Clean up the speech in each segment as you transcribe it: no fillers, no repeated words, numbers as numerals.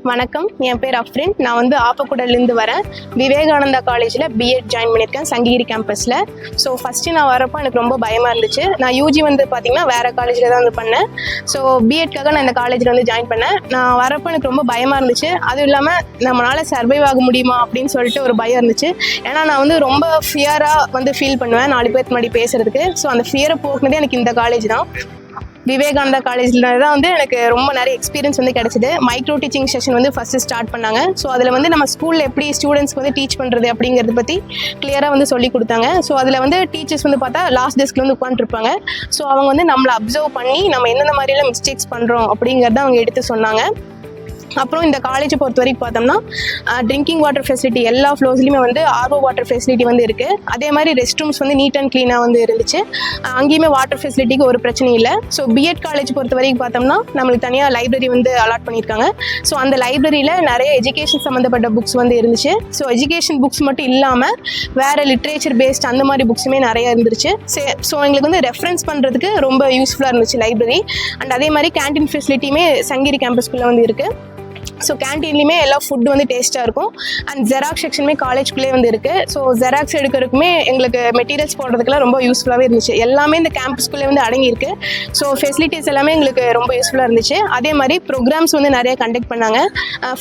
வணக்கம், என் பேர் அஃப்ரின். நான் வந்து ஆப்பக்குடலேருந்து வரேன். விவேகானந்தா காலேஜில் பிஎட் ஜாயின் பண்ணியிருக்கேன், சங்ககிரி கேம்பஸில். ஸோ ஃபஸ்ட்டு நான் வரப்போ எனக்கு ரொம்ப பயமாக இருந்துச்சு. நான் யூஜி வந்து பார்த்திங்கன்னா வேறு காலேஜில் தான் வந்து பண்ணேன். ஸோ பிஎட்காக நான் இந்த காலேஜில் வந்து ஜாயின் பண்ணேன். நான் வரப்போ எனக்கு ரொம்ப பயமாக இருந்துச்சு. அதுவும் இல்லாமல் நம்மளால் சர்வைவ் ஆக முடியுமா அப்படின்னு சொல்லிட்டு ஒரு பயம் இருந்துச்சு. ஏன்னா நான் வந்து ரொம்ப ஃபியராக வந்து ஃபீல் பண்ணுவேன் 4 பேருக்கு முன்னாடி பேசுகிறதுக்கு. ஸோ அந்த ஃபியரை போக்குனதே எனக்கு இந்த காலேஜ் தான். விவேகானந்தா காலேஜில் தான் வந்து எனக்கு ரொம்ப நிறைய எக்ஸ்பீரியன்ஸ் வந்து கிடச்சிது. மைக்ரோ டீச்சிங் செஷன் வந்து ஃபஸ்ட்டு ஸ்டார்ட் பண்ணாங்க. ஸோ அதில் வந்து நம்ம ஸ்கூலில் எப்படி ஸ்டூடெண்ட்ஸ்க்கு வந்து டீச் பண்ணுறது அப்படிங்கிறத பற்றி கிளியராக வந்து சொல்லி கொடுத்தாங்க. ஸோ அதில் வந்து டீச்சர்ஸ் வந்து பார்த்தா லாஸ்ட் டெஸ்கில் வந்து உட்காந்துருப்பாங்க. ஸோ அவங்க வந்து நம்மளை அப்சர்வ் பண்ணி நம்ம எந்தெந்த மாதிரியெல்லாம் மிஸ்டேக்ஸ் பண்ணுறோம் அப்படிங்கிறத அவங்க எடுத்து சொன்னாங்க. அப்புறம் இந்த காலேஜை பொறுத்த வரைக்கும் பார்த்தோம்னா ட்ரிங்கிங் வாட்டர் ஃபெசிலிட்டி எல்லா ஃப்ளோர்ஸ்லையுமே வந்து ஆர்ஓ வாட்டர் ஃபெசிலிட்டி வந்து இருக்குது. அதே மாதிரி ரெஸ்ட் ரூம்ஸ் வந்து நீட் அண்ட் க்ளீனாக வந்து இருந்துச்சு. அங்கேயுமே வாட்டர் ஃபெசிலிட்டிக்கு ஒரு பிரச்சனையும் இல்லை. ஸோ பிஎட் காலேஜ் பொறுத்த வரைக்கும் பார்த்தோம்னா நம்மளுக்கு தனியாக லைப்ரரி வந்து அலாட் பண்ணியிருக்காங்க. ஸோ அந்த லைப்ரரியில் நிறைய எஜுகேஷன் சம்மந்தப்பட்ட புக்ஸ் வந்து இருந்துச்சு. ஸோ எஜுகேஷன் புக்ஸ் மட்டும் இல்லாமல் வேறு லிட்ரேச்சர் பேஸ்ட் அந்த மாதிரி புக்ஸுமே நிறைய இருந்துச்சு. ஸோ எங்களுக்கு வந்து ரெஃபரன்ஸ் பண்ணுறதுக்கு ரொம்ப யூஸ்ஃபுல்லாக இருந்துச்சு லைப்ரரி. அண்ட் அதே மாதிரி கேன்டீன் ஃபெசிலிட்டியுமே சங்ககிரி கேம்பஸ்குள்ளே வந்து இருக்குது. ஸோ கேன்டீன்லேயுமே எல்லா ஃபுட்டு வந்து டேஸ்ட்டாக இருக்கும். அண்ட் ஜெராக்ஸ் செக்ஷனுமே காலேஜ்குள்ளே வந்து இருக்குது. ஸோ ஜெராக்ஸ் எடுக்கிறதுக்குமே எங்களுக்கு மெட்டீரியல்ஸ் போடுறதுக்குலாம் ரொம்ப யூஸ்ஃபுல்லாகவே இருந்துச்சு. எல்லாமே இந்த கேம்பஸ்குள்ளே வந்து அடங்கியிருக்கு. ஸோ ஃபெசிலிட்டிஸ் எல்லாமே எங்களுக்கு ரொம்ப யூஸ்ஃபுல்லாக இருந்துச்சு. அதே மாதிரி ப்ரோக்ராம்ஸ் வந்து நிறைய கண்டக்ட் பண்ணாங்க.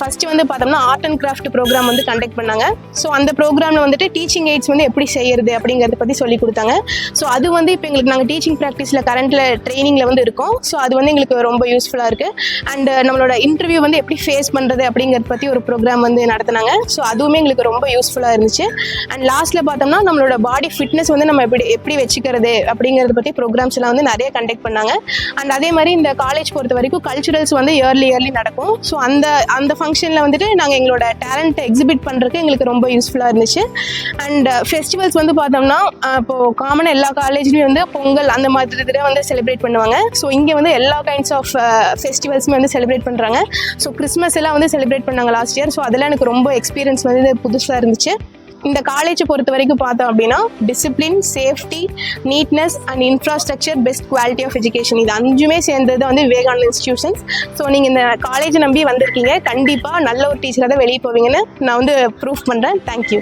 ஃபஸ்ட்டு வந்து பார்த்தோம்னா ஆர்ட் அண்ட் கிராஃப்ட் ப்ரோக்ராம் வந்து கண்டக்ட் பண்ணாங்க. ஸோ அந்த ப்ரோக்ராமில் வந்துட்டு டீச்சிங் எய்ட்ஸ் வந்து எப்படி செய்யறது அப்படிங்கிறத பற்றி சொல்லி கொடுத்தாங்க. ஸோ அது வந்து இப்போ எங்களுக்கு நாங்கள் டீச்சிங் ப்ராக்டிஸில் கரண்ட்டில் ட்ரைனிங்கில் வந்து இருக்கோம். ஸோ அது வந்து எங்களுக்கு ரொம்ப யூஸ்ஃபுல்லாக இருக்குது. அண்ட் நம்மளோட இன்டர்வியூ வந்து எப்படி ஃபேஸ் பண்ணுறது அப்படிங்கிறத பற்றி ஒரு ப்ரோக்ராம் வந்து நடத்தினாங்க. ஸோ அதுவுமே எங்களுக்கு ரொம்ப யூஸ்ஃபுல்லாக இருந்துச்சு. அண்ட் லாஸ்ட்டில் பார்த்தோம்னா நம்மளோட பாடி ஃபிட்னஸ் வந்து நம்ம எப்படி வச்சுக்கிறது அப்படிங்கிறத பற்றி ப்ரோக்ராம்ஸ் எல்லாம் வந்து நிறைய கண்டக்ட் பண்ணாங்க. அண்ட் அதே மாதிரி இந்த காலேஜ் பொறுத்த வரைக்கும் கல்ச்சுரல்ஸ் வந்து இயர்லி நடக்கும். ஸோ அந்த ஃபங்க்ஷனில் வந்துட்டு நாங்கள் எங்களோட டேலண்ட்டை எக்ஸிபிட் பண்ணுறதுக்கு எங்களுக்கு ரொம்ப யூஸ்ஃபுல்லாக இருந்துச்சு. அண்ட் ஃபெஸ்டிவல்ஸ் வந்து பார்த்தோம்னா இப்போது காமனாக எல்லா காலேஜ்லேயும் வந்து பொங்கல் அந்த மாதிரி இதில் வந்து செலிப்ரேட் பண்ணுவாங்க. ஸோ இங்கே வந்து எல்லா கைண்ட்ஸ் ஆஃப் ஃபெஸ்டிவல்ஸுமே வந்து செலிப்ரேட் பண்ணுறாங்க. ஸோ கிறிஸ்மஸ் எல்லாம் வந்து செலிப்ரேட் பண்ணாங்க லாஸ்ட் இயர். ஸோ அதெல்லாம் எனக்கு ரொம்ப எக்ஸ்பீரியன்ஸ் வந்து புதுசாக இருந்துச்சு. இந்த காலேஜை பொறுத்த வரைக்கும் பார்த்தோம் அப்படின்னா discipline, safety, neatness and infrastructure, best quality of education, இது 5மே சேர்ந்தது வந்து விவேகானந்தா இன்ஸ்டிடியூஷன்ஸ். ஸோ நீங்கள் இந்த காலேஜை நம்பி வந்திருக்கீங்க, கண்டிப்பாக நல்ல ஒரு டீச்சராக தான் வெளியே போவீங்கன்னு நான் வந்து ப்ரூஃப் பண்ணுறேன். தேங்க்யூ.